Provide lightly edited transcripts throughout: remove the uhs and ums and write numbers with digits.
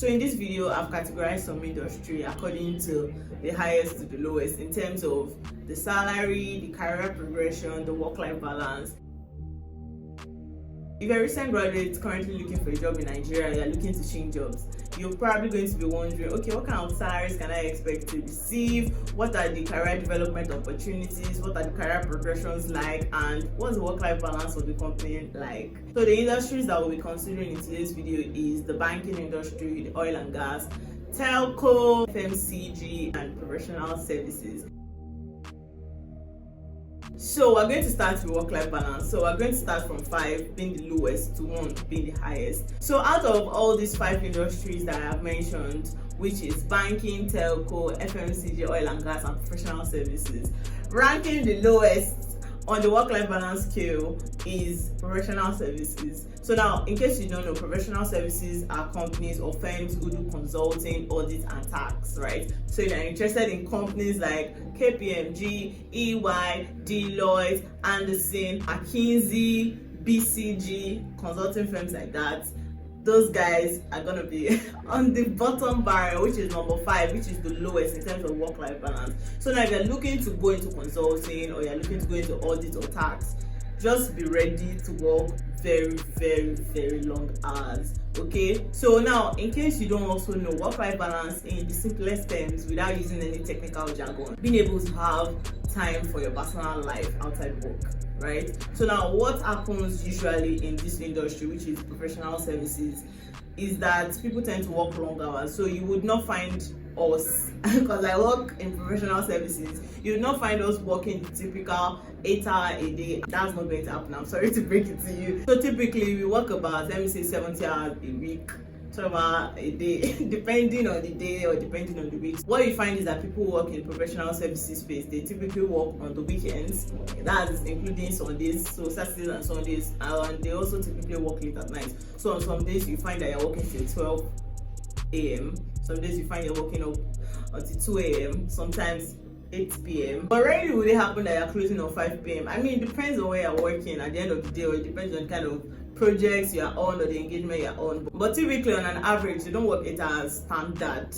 So in this video, I've categorized some industry according to the highest to the lowest in terms of the salary, the career progression, the work-life balance. If you're a recent graduate currently looking for a job in Nigeria, you're looking to change jobs, you're probably going to be wondering, okay, what kind of salaries can I expect to receive? What are the career development opportunities? What are the career progressions like? And what's the work-life balance of the company like? So the industries that we'll be considering in today's video is the banking industry, the oil and gas, telco, FMCG, and professional services. So we're going to start with work-life balance. So we're going to start from 5 being the lowest to 1 being the highest. So out of all these 5 industries that I have mentioned, which is banking, telco, FMCG, oil and gas, and professional services, ranking the lowest on the work-life balance scale is professional services. So now, in case you don't know, professional services are companies or firms who do consulting, audit, and tax, right? So if you're interested in companies like KPMG, EY, Deloitte, Anderson, McKinsey, BCG, consulting firms like that, those guys are going to be on the bottom barrel, which is number 5, which is the lowest in terms of work-life balance. So now if you're looking to go into consulting or you're looking to go into audit or tax, just be ready to work very, very, very long hours. Okay, so now in case you don't also know, work-life balance in the simplest terms without using any technical jargon, being able to have time for your personal life outside work, right? So now what happens usually in this industry, which is professional services, is that people tend to work long hours. So you would not find us, because I work in professional services, you would not find us working the typical 8-hour a day. That's not going to happen. I'm sorry to break it to you. So typically we work about, let me say, 70 hours a week, 12 hours a day, depending on the day or depending on the week. What you find is that people work in professional services space, they typically work on the weekends, that is including Sundays, so Saturdays and Sundays, and they also typically work late at night. So on some days you find that you're working till 12 a.m. Some days you find you're working up until 2 a.m. sometimes 8 p.m. But rarely will it happen that you're closing on 5 p.m. I mean, it depends on where you're working at the end of the day, or it depends on kind of projects you're on or the engagement you're on. But typically on an average, you don't work 8 hours standard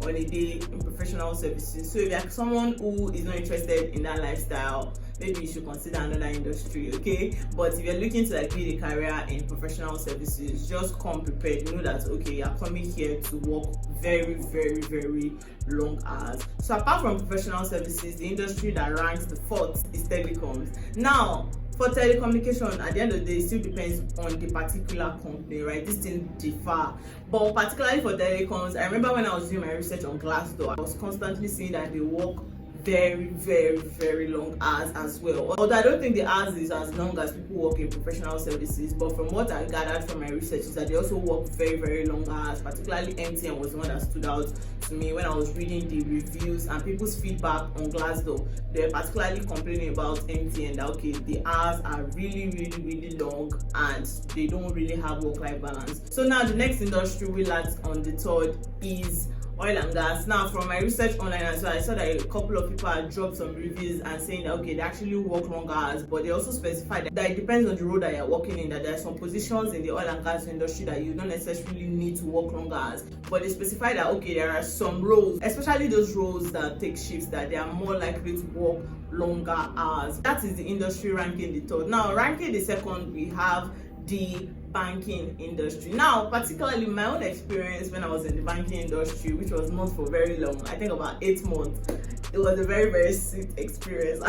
on a day in professional services. So if you're someone who is not interested in that lifestyle, maybe you should consider another industry, okay? But if you're looking to like build a career in professional services, just come prepared. Know that, okay, you're coming here to work very, very, very long hours. So apart from professional services, the industry that ranks the 4th is telecoms. Now, for telecommunication, at the end of the day, it still depends on the particular company, right? This thing differ. But particularly for telecoms, I remember when I was doing my research on Glassdoor, I was constantly seeing that they work very, very, very long hours as well. Although I don't think the hours is as long as people work in professional services, but from what I gathered from my research is that they also work very, very long hours. Particularly MTN was the one that stood out to me when I was reading the reviews and people's feedback on Glassdoor. They were particularly complaining about MTN that, okay, the hours are really, really, really long and they don't really have work-life balance. So now the next industry we land on the 3rd is oil and gas. Now from my research online as well, I saw that a couple of people had dropped some reviews and saying that, okay, they actually work long hours, but they also specified that it depends on the role that you're working in, that there are some positions in the oil and gas industry that you don't necessarily need to work long hours, but they specify that, okay, there are some roles, especially those roles that take shifts, that they are more likely to work longer hours. That is the industry ranking the 3rd. Now ranking the 2nd, we have the banking industry. Now, particularly my own experience when I was in the banking industry, which was not for very long, I think about 8 months, it was a very, very sweet experience.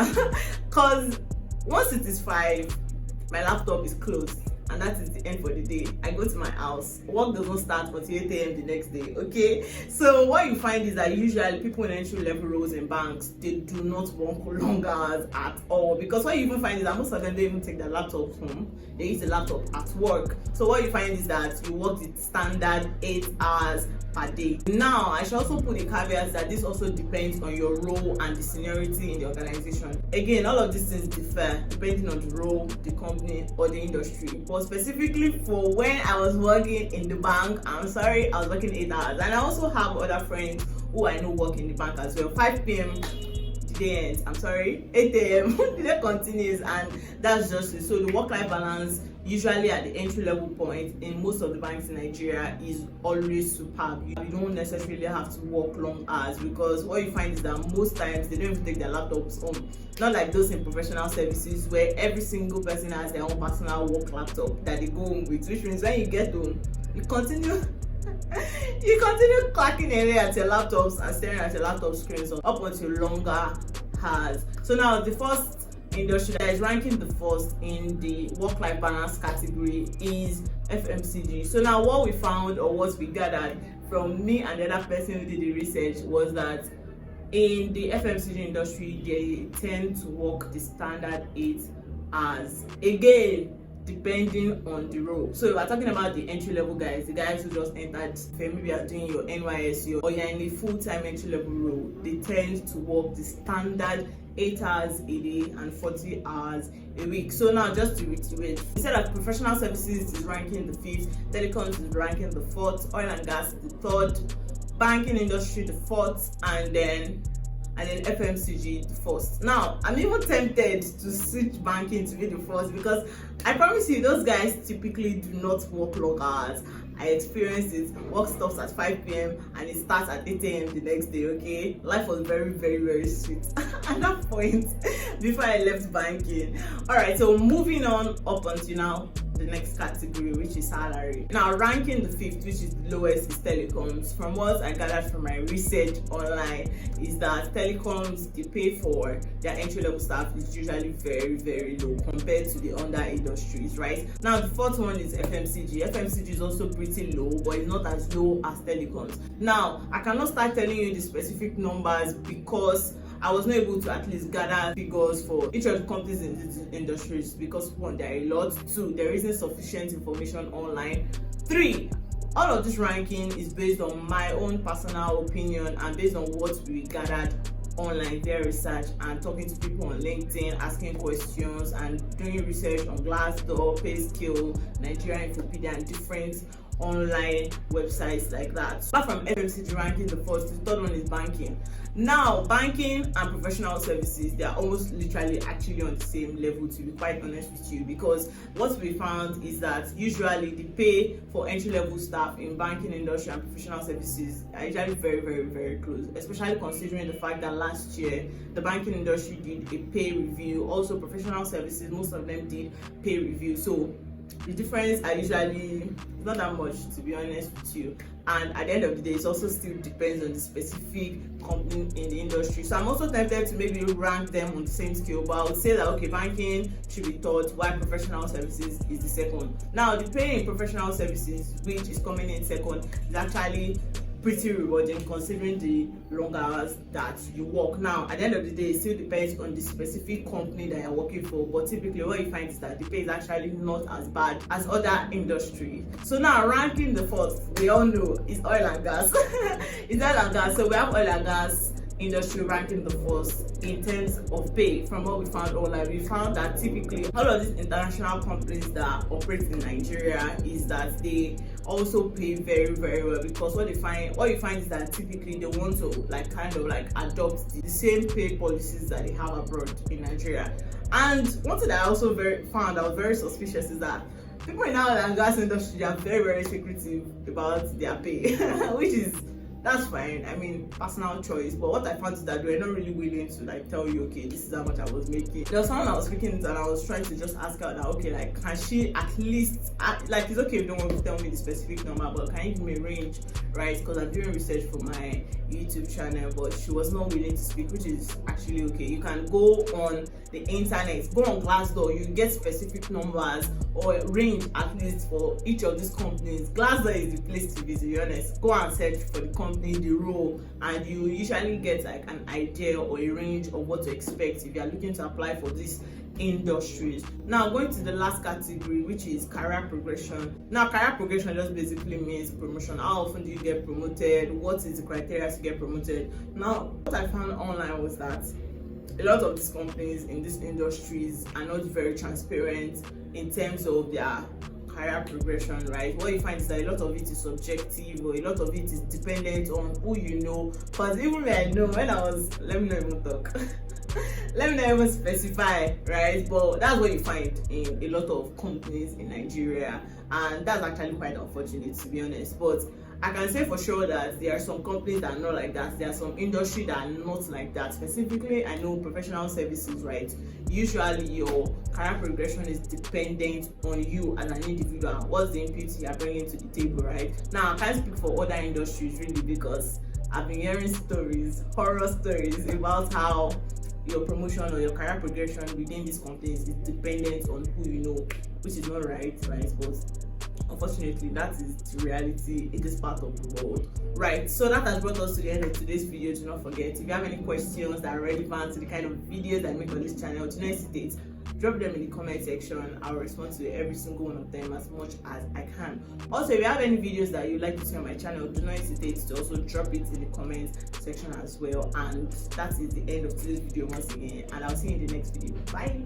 Because once it is 5, my laptop is closed and that is the end for the day. I go to my house. Work doesn't start until 8 a.m. the next day, okay? So what you find is that usually people in entry-level roles in banks, they do not work long hours at all, because what you even find is that most of them don't even take their laptop home. They use the laptop at work. So what you find is that you work the standard 8 hours per day. Now, I should also put a caveat that this also depends on your role and the seniority in the organization. Again, all of these things differ depending on the role, the company, or the industry. But specifically for when I was working in the bank, I'm sorry, I was working 8 hours. And I also have other friends who I know work in the bank as well. 5 p.m. the day ends, I'm sorry, 8 a.m. the day continues, and that's just it. So the work-life balance usually at the entry level point in most of the banks in Nigeria is always superb. You don't necessarily have to work long hours, because what you find is that most times they don't even take their laptops home. Not like those in professional services where every single person has their own personal work laptop that they go home with, which means when you get home, you continue clacking away at your laptops and staring at your laptop screens up until longer hours. So now the first industry that is ranking the first in the work-life balance category is FMCG. So now what we found, or what we gathered from me and the other person who did the research, was that in the FMCG industry they tend to work the standard 8 hours, again depending on the role. So we're talking about the entry level guys, the guys who just entered, maybe you are doing your NYSC or you're in a full-time entry level role, they tend to work the standard 8 hours a day and 40 hours a week. So now just to reiterate, we said that professional services is ranking the 5th, telecoms is ranking the 4th, oil and gas the 3rd, banking industry the 4th, and then FMCG the 1st. Now I'm even tempted to switch banking to be the 1st, because I promise you those guys typically do not work long hours. I experienced it. Work stops at 5 p.m. and it starts at 8 a.m. the next day. Okay, life was very, very, very sweet at that point before I left banking. All right, so moving on up until now, the next category, which is salary. Now ranking the 5th, which is the lowest, is telecoms. From what I gathered from my research online, is that telecoms, the pay for their entry level staff is usually very, very low compared to the other industries, right? Now the 4th one is FMCG. FMCG is also pretty low, but it's not as low as telecoms. Now I cannot start telling you the specific numbers because I was not able to at least gather figures for each of the companies in these industries, because 1, there are a lot, 2, there isn't sufficient information online, 3, all of this ranking is based on my own personal opinion and based on what we gathered online via research and talking to people on LinkedIn, asking questions and doing research on Glassdoor, PayScale, Nigeria Infopedia, and different online websites like that. Apart from FMCG ranking the 1st, the 3rd one is banking. Now banking and professional services, they are almost literally actually on the same level, to be quite honest with you, because what we found is that usually the pay for entry level staff in banking industry and professional services are usually very, very, very close, especially considering the fact that last year the banking industry did a pay review. Also professional services, most of them did pay review, so the difference are usually not that much, to be honest with you. And at the end of the day, it also still depends on the specific company in the industry. So I'm also tempted to maybe rank them on the same scale, but I would say that okay, banking should be 3rd, while professional services is the 2nd. Now the pay in professional services, which is coming in 2nd, is actually pretty rewarding considering the long hours that you work. Now at the end of the day, it still depends on the specific company that you're working for, but typically what you find is that the pay is actually not as bad as other industries. So now ranking the 1st, we all know, is oil and gas. It's oil and gas. So we have oil and gas industry ranking the 1st in terms of pay. From what we found online, we found that typically all of these international companies that operate in Nigeria is that they also pay very, very well, because what you find is that typically they want to kind of adopt the same pay policies that they have abroad in Nigeria. And one thing that I also found that was very suspicious is that people in oil and gas industry are very, very secretive about their pay, which is, that's fine. I mean, personal choice. But what I found is that they were not really willing to tell you, okay, this is how much I was making. There was someone I was speaking to and I was trying to just ask her that, okay, can she at least, it's okay if you don't want to tell me the specific number, but can you give me a range, right? Because I'm doing research for my YouTube channel, but she was not willing to speak, which is actually okay. You can go on the internet, go on Glassdoor, you get specific numbers or a range at least for each of these companies. Glassdoor is the place to be honest. Go and search for the company, the role, and you usually get an idea or a range of what to expect if you are looking to apply for these industries. Now going to the last category, which is career progression. Now career progression just basically means promotion. How often do you get promoted? What is the criteria to get promoted? Now what I found online was that a lot of these companies in these industries are not very transparent in terms of their career progression, right? What you find is that a lot of it is subjective, or a lot of it is dependent on who you know. Because even when I know, let me not even talk. Let me not even specify, right? But that's what you find in a lot of companies in Nigeria, and that's actually quite unfortunate, to be honest. But I can say for sure that there are some companies that are not like that. There are some industry that are not like that. Specifically, I know professional services, right? Usually your career progression is dependent on you as an individual. What's the input you are bringing to the table, right? Now, I can't speak for other industries really, because I've been hearing stories, horror stories about how your promotion or your career progression within these companies is dependent on who you know, which is not right? But unfortunately, that is the reality in this part of the world, right? So that has brought us to the end of today's video. Do not forget, if you have any questions that are relevant to the kind of videos I make on this channel, do not hesitate, drop them in the comment section. I'll respond to every single one of them as much as I can. Also, if you have any videos that you'd like to see on my channel, do not hesitate to also drop it in the comment section as well. And that is the end of today's video once again, and I'll see you in the next video. Bye.